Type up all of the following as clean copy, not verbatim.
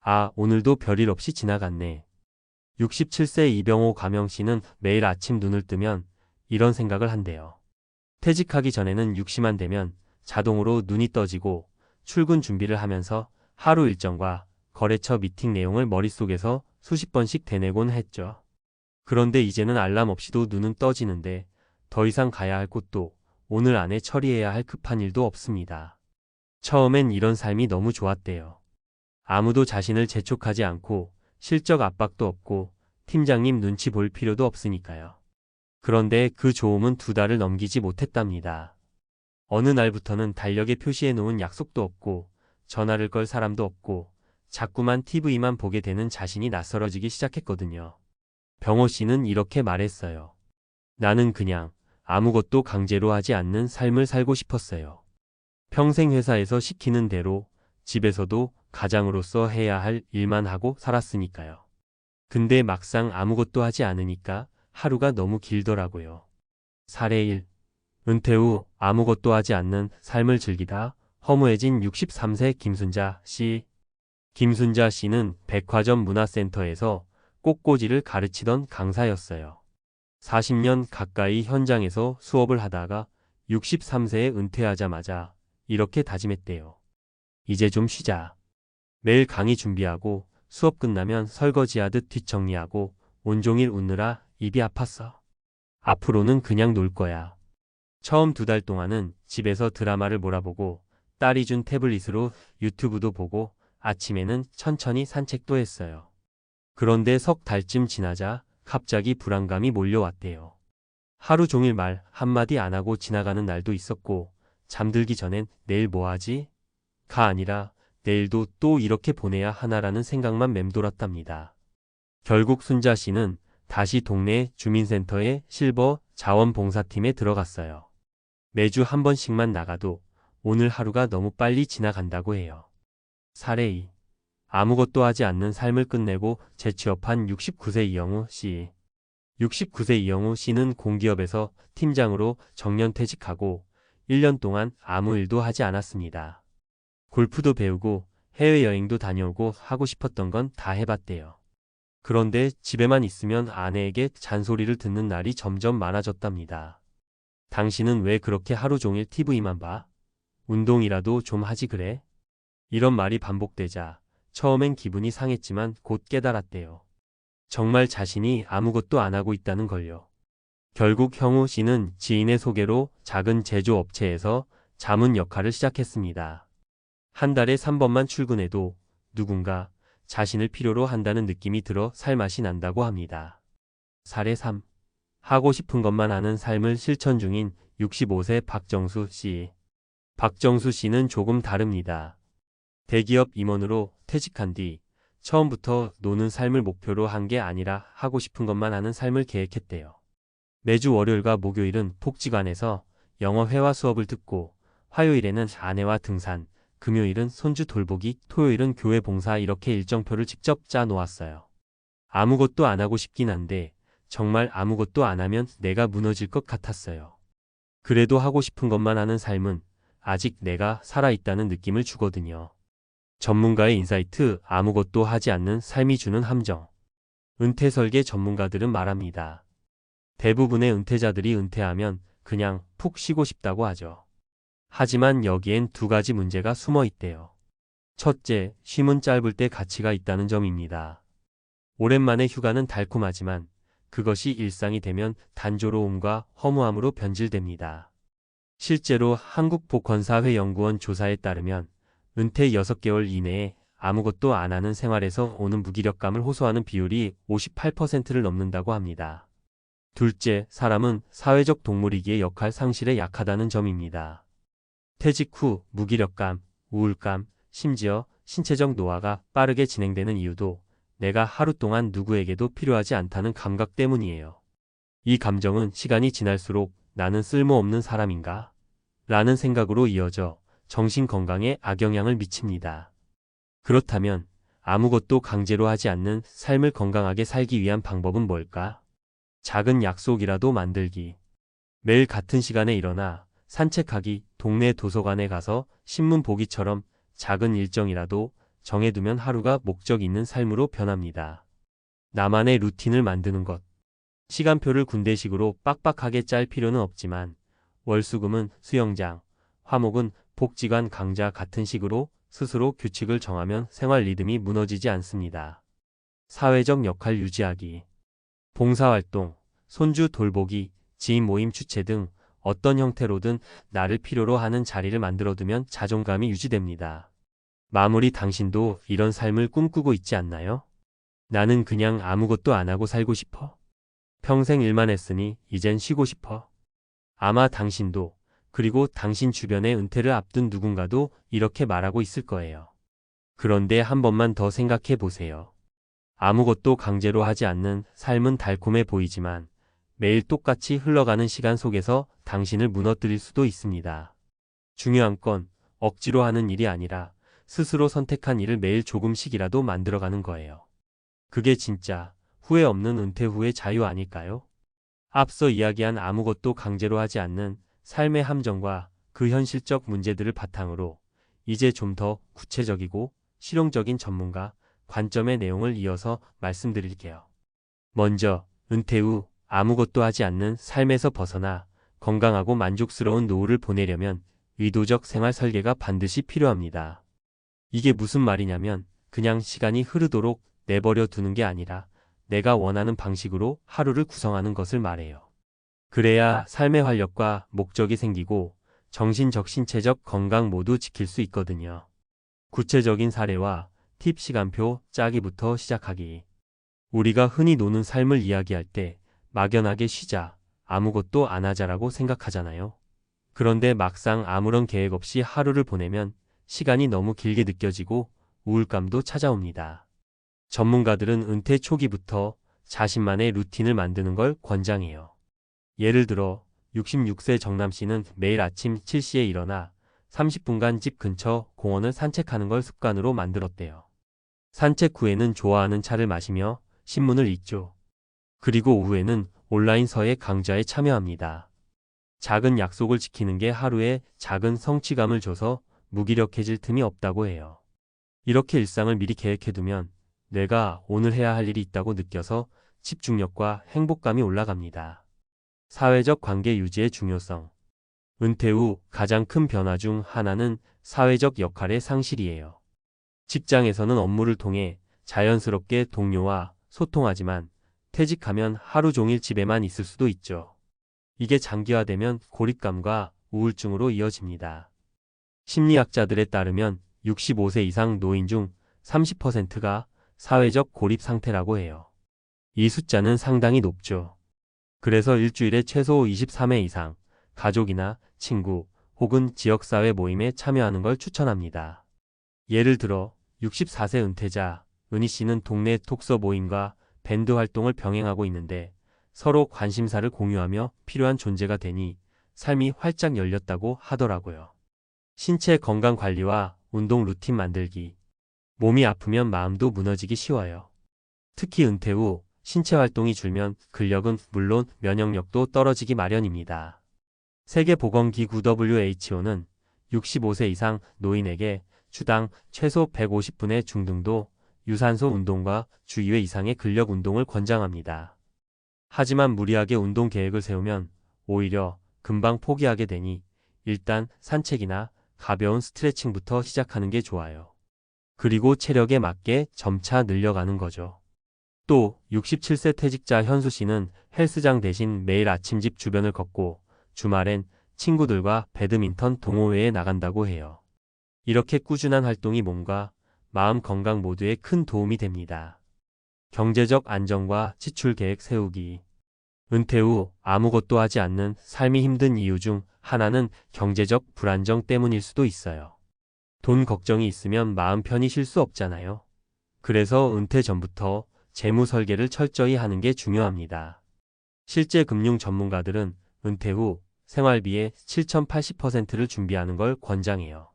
아, 오늘도 별일 없이 지나갔네. 67세 이병호 가명 씨는 매일 아침 눈을 뜨면 이런 생각을 한대요. 퇴직하기 전에는 60만 되면 자동으로 눈이 떠지고 출근 준비를 하면서 하루 일정과 거래처 미팅 내용을 머릿속에서 수십 번씩 되뇌곤 했죠. 그런데 이제는 알람 없이도 눈은 떠지는데 더 이상 가야 할 곳도 오늘 안에 처리해야 할 급한 일도 없습니다. 처음엔 이런 삶이 너무 좋았대요. 아무도 자신을 재촉하지 않고 실적 압박도 없고 팀장님 눈치 볼 필요도 없으니까요. 그런데 그 좋음은 2달을 넘기지 못했답니다. 어느 날부터는 달력에 표시해 놓은 약속도 없고 전화를 걸 사람도 없고 자꾸만 TV만 보게 되는 자신이 낯설어지기 시작했거든요. 병호 씨는 이렇게 말했어요. 나는 그냥 아무것도 강제로 하지 않는 삶을 살고 싶었어요. 평생 회사에서 시키는 대로 집에서도 가장으로서 해야 할 일만 하고 살았으니까요. 근데 막상 아무것도 하지 않으니까 하루가 너무 길더라고요. 사례 1. 은퇴 후 아무것도 하지 않는 삶을 즐기다 허무해진 63세 김순자 씨. 김순자 씨는 백화점 문화센터에서 꽃꽂이를 가르치던 강사였어요. 40년 가까이 현장에서 수업을 하다가 63세에 은퇴하자마자 이렇게 다짐했대요. 이제 좀 쉬자. 매일 강의 준비하고 수업 끝나면 설거지하듯 뒷정리하고 온종일 웃느라 입이 아팠어. 앞으로는 그냥 놀 거야. 처음 2달 동안은 집에서 드라마를 몰아보고 딸이 준 태블릿으로 유튜브도 보고 아침에는 천천히 산책도 했어요. 그런데 석 달쯤 지나자 갑자기 불안감이 몰려왔대요. 하루 종일 말 한마디 안 하고 지나가는 날도 있었고 잠들기 전엔 내일 뭐 하지? 가 아니라 내일도 또 이렇게 보내야 하나라는 생각만 맴돌았답니다. 결국 순자 씨는 다시 동네 주민센터의 실버 자원봉사팀에 들어갔어요. 매주 한 번씩만 나가도 오늘 하루가 너무 빨리 지나간다고 해요. 사례 2. 아무것도 하지 않는 삶을 끝내고 재취업한 69세 이영우 씨. 69세 이영우 씨는 공기업에서 팀장으로 정년퇴직하고 1년 동안 아무 일도 하지 않았습니다. 골프도 배우고 해외여행도 다녀오고 하고 싶었던 건 다 해봤대요. 그런데 집에만 있으면 아내에게 잔소리를 듣는 날이 점점 많아졌답니다. 당신은 왜 그렇게 하루 종일 TV만 봐? 운동이라도 좀 하지 그래? 이런 말이 반복되자 처음엔 기분이 상했지만 곧 깨달았대요. 정말 자신이 아무것도 안 하고 있다는 걸요. 결국 형우 씨는 지인의 소개로 작은 제조업체에서 자문 역할을 시작했습니다. 한 달에 3번만 출근해도 누군가 자신을 필요로 한다는 느낌이 들어 살맛이 난다고 합니다. 사례 3. 하고 싶은 것만 하는 삶을 실천 중인 65세 박정수 씨. 박정수 씨는 조금 다릅니다. 대기업 임원으로 퇴직한 뒤 처음부터 노는 삶을 목표로 한 게 아니라 하고 싶은 것만 하는 삶을 계획했대요. 매주 월요일과 목요일은 복지관에서 영어 회화 수업을 듣고 화요일에는 아내와 등산, 금요일은 손주 돌보기, 토요일은 교회 봉사 이렇게 일정표를 직접 짜 놓았어요. 아무것도 안 하고 싶긴 한데 정말 아무것도 안 하면 내가 무너질 것 같았어요. 그래도 하고 싶은 것만 하는 삶은 아직 내가 살아있다는 느낌을 주거든요. 전문가의 인사이트, 아무것도 하지 않는 삶이 주는 함정. 은퇴 설계 전문가들은 말합니다. 대부분의 은퇴자들이 은퇴하면 그냥 푹 쉬고 싶다고 하죠. 하지만 여기엔 2가지 문제가 숨어 있대요. 첫째, 쉼은 짧을 때 가치가 있다는 점입니다. 오랜만에 휴가는 달콤하지만 그것이 일상이 되면 단조로움과 허무함으로 변질됩니다. 실제로 한국복권사회연구원 조사에 따르면 은퇴 6개월 이내에 아무것도 안 하는 생활에서 오는 무기력감을 호소하는 비율이 58%를 넘는다고 합니다. 둘째, 사람은 사회적 동물이기에 역할 상실에 약하다는 점입니다. 퇴직 후 무기력감, 우울감, 심지어 신체적 노화가 빠르게 진행되는 이유도 내가 하루 동안 누구에게도 필요하지 않다는 감각 때문이에요. 이 감정은 시간이 지날수록 나는 쓸모없는 사람인가? 라는 생각으로 이어져 정신 건강에 악영향을 미칩니다. 그렇다면 아무것도 강제로 하지 않는 삶을 건강하게 살기 위한 방법은 뭘까? 작은 약속이라도 만들기. 매일 같은 시간에 일어나 산책하기, 동네 도서관에 가서 신문 보기처럼 작은 일정이라도 정해두면 하루가 목적 있는 삶으로 변합니다. 나만의 루틴을 만드는 것. 시간표를 군대식으로 빡빡하게 짤 필요는 없지만 월수금은 수영장, 화목은 복지관 강좌 같은 식으로 스스로 규칙을 정하면 생활 리듬이 무너지지 않습니다. 사회적 역할 유지하기. 봉사활동, 손주 돌보기, 지인 모임 주최 등 어떤 형태로든 나를 필요로 하는 자리를 만들어두면 자존감이 유지됩니다. 마무리. 당신도 이런 삶을 꿈꾸고 있지 않나요? 나는 그냥 아무것도 안 하고 살고 싶어. 평생 일만 했으니 이젠 쉬고 싶어. 아마 당신도, 그리고 당신 주변의 은퇴를 앞둔 누군가도 이렇게 말하고 있을 거예요. 그런데 한 번만 더 생각해 보세요. 아무것도 강제로 하지 않는 삶은 달콤해 보이지만 매일 똑같이 흘러가는 시간 속에서 당신을 무너뜨릴 수도 있습니다. 중요한 건 억지로 하는 일이 아니라 스스로 선택한 일을 매일 조금씩이라도 만들어가는 거예요. 그게 진짜 후회 없는 은퇴 후의 자유 아닐까요? 앞서 이야기한 아무것도 강제로 하지 않는 삶의 함정과 그 현실적 문제들을 바탕으로 이제 좀 더 구체적이고 실용적인 전문가 관점의 내용을 이어서 말씀드릴게요. 먼저 은퇴 후 아무것도 하지 않는 삶에서 벗어나 건강하고 만족스러운 노후를 보내려면 의도적 생활 설계가 반드시 필요합니다. 이게 무슨 말이냐면 그냥 시간이 흐르도록 내버려 두는 게 아니라 내가 원하는 방식으로 하루를 구성하는 것을 말해요. 그래야 삶의 활력과 목적이 생기고 정신적, 신체적 건강 모두 지킬 수 있거든요. 구체적인 사례와 팁. 시간표 짜기부터 시작하기. 우리가 흔히 노는 삶을 이야기할 때 막연하게 쉬자, 아무것도 안 하자라고 생각하잖아요. 그런데 막상 아무런 계획 없이 하루를 보내면 시간이 너무 길게 느껴지고 우울감도 찾아옵니다. 전문가들은 은퇴 초기부터 자신만의 루틴을 만드는 걸 권장해요. 예를 들어 66세 정남 씨는 매일 아침 7시에 일어나 30분간 집 근처 공원을 산책하는 걸 습관으로 만들었대요. 산책 후에는 좋아하는 차를 마시며 신문을 읽죠. 그리고 오후에는 온라인 서예 강좌에 참여합니다. 작은 약속을 지키는 게 하루에 작은 성취감을 줘서 무기력해질 틈이 없다고 해요. 이렇게 일상을 미리 계획해두면 내가 오늘 해야 할 일이 있다고 느껴서 집중력과 행복감이 올라갑니다. 사회적 관계 유지의 중요성. 은퇴 후 가장 큰 변화 중 하나는 사회적 역할의 상실이에요. 직장에서는 업무를 통해 자연스럽게 동료와 소통하지만 퇴직하면 하루 종일 집에만 있을 수도 있죠. 이게 장기화되면 고립감과 우울증으로 이어집니다. 심리학자들에 따르면 65세 이상 노인 중 30%가 사회적 고립 상태라고 해요. 이 숫자는 상당히 높죠. 그래서 일주일에 최소 23회 이상 가족이나 친구 혹은 지역사회 모임에 참여하는 걸 추천합니다. 예를 들어 64세 은퇴자 은희 씨는 동네 독서 모임과 밴드 활동을 병행하고 있는데 서로 관심사를 공유하며 필요한 존재가 되니 삶이 활짝 열렸다고 하더라고요. 신체 건강 관리와 운동 루틴 만들기. 몸이 아프면 마음도 무너지기 쉬워요. 특히 은퇴 후 신체 활동이 줄면 근력은 물론 면역력도 떨어지기 마련입니다. 세계보건기구 WHO는 65세 이상 노인에게 주당 최소 150분의 중등도 유산소 운동과 주 2회 이상의 근력 운동을 권장합니다. 하지만 무리하게 운동 계획을 세우면 오히려 금방 포기하게 되니 일단 산책이나 가벼운 스트레칭부터 시작하는 게 좋아요. 그리고 체력에 맞게 점차 늘려가는 거죠. 또 67세 퇴직자 현수 씨는 헬스장 대신 매일 아침 집 주변을 걷고 주말엔 친구들과 배드민턴 동호회에 나간다고 해요. 이렇게 꾸준한 활동이 몸과 마음 건강 모두에 큰 도움이 됩니다. 경제적 안정과 지출 계획 세우기. 은퇴 후 아무것도 하지 않는 삶이 힘든 이유 중 하나는 경제적 불안정 때문일 수도 있어요. 돈 걱정이 있으면 마음 편히 쉴 수 없잖아요. 그래서 은퇴 전부터 재무 설계를 철저히 하는 게 중요합니다. 실제 금융 전문가들은 은퇴 후 생활비의 7,080%를 준비하는 걸 권장해요.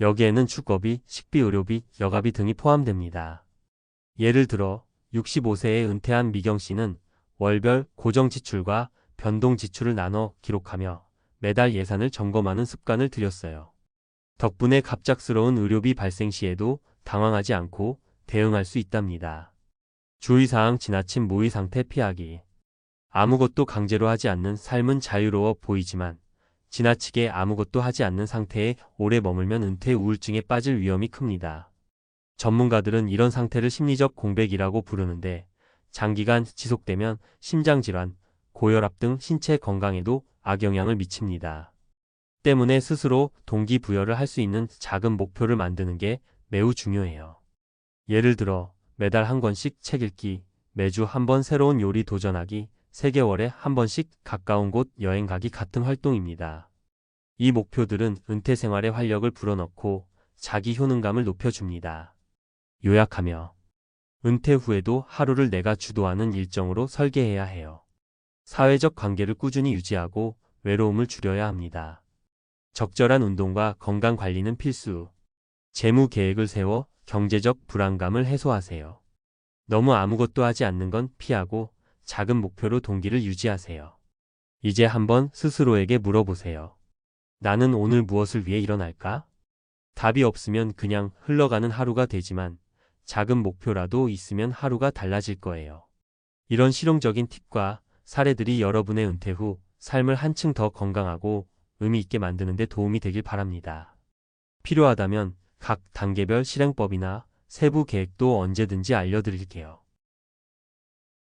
여기에는 주거비, 식비, 의료비, 여가비 등이 포함됩니다. 예를 들어 65세에 은퇴한 미경 씨는 월별 고정 지출과 변동 지출을 나눠 기록하며 매달 예산을 점검하는 습관을 들였어요. 덕분에 갑작스러운 의료비 발생 시에도 당황하지 않고 대응할 수 있답니다. 주의사항 지나친 모의 상태 피하기. 아무것도 강제로 하지 않는 삶은 자유로워 보이지만 지나치게 아무것도 하지 않는 상태에 오래 머물면 은퇴 우울증에 빠질 위험이 큽니다. 전문가들은 이런 상태를 심리적 공백이라고 부르는데 장기간 지속되면 심장질환, 고혈압 등 신체 건강에도 악영향을 미칩니다. 때문에 스스로 동기부여를 할 수 있는 작은 목표를 만드는 게 매우 중요해요. 예를 들어 매달 한 권씩 책 읽기, 매주 한 번 새로운 요리 도전하기, 3개월에 한 번씩 가까운 곳 여행 가기 같은 활동입니다. 이 목표들은 은퇴 생활에 활력을 불어넣고 자기 효능감을 높여줍니다. 요약하며 은퇴 후에도 하루를 내가 주도하는 일정으로 설계해야 해요. 사회적 관계를 꾸준히 유지하고 외로움을 줄여야 합니다. 적절한 운동과 건강 관리는 필수. 재무 계획을 세워 경제적 불안감을 해소하세요. 너무 아무것도 하지 않는 건 피하고 작은 목표로 동기를 유지하세요. 이제 한번 스스로에게 물어보세요. 나는 오늘 무엇을 위해 일어날까? 답이 없으면 그냥 흘러가는 하루가 되지만 작은 목표라도 있으면 하루가 달라질 거예요. 이런 실용적인 팁과 사례들이 여러분의 은퇴 후 삶을 한층 더 건강하고 의미 있게 만드는 데 도움이 되길 바랍니다. 필요하다면 각 단계별 실행법이나 세부 계획도 언제든지 알려드릴게요.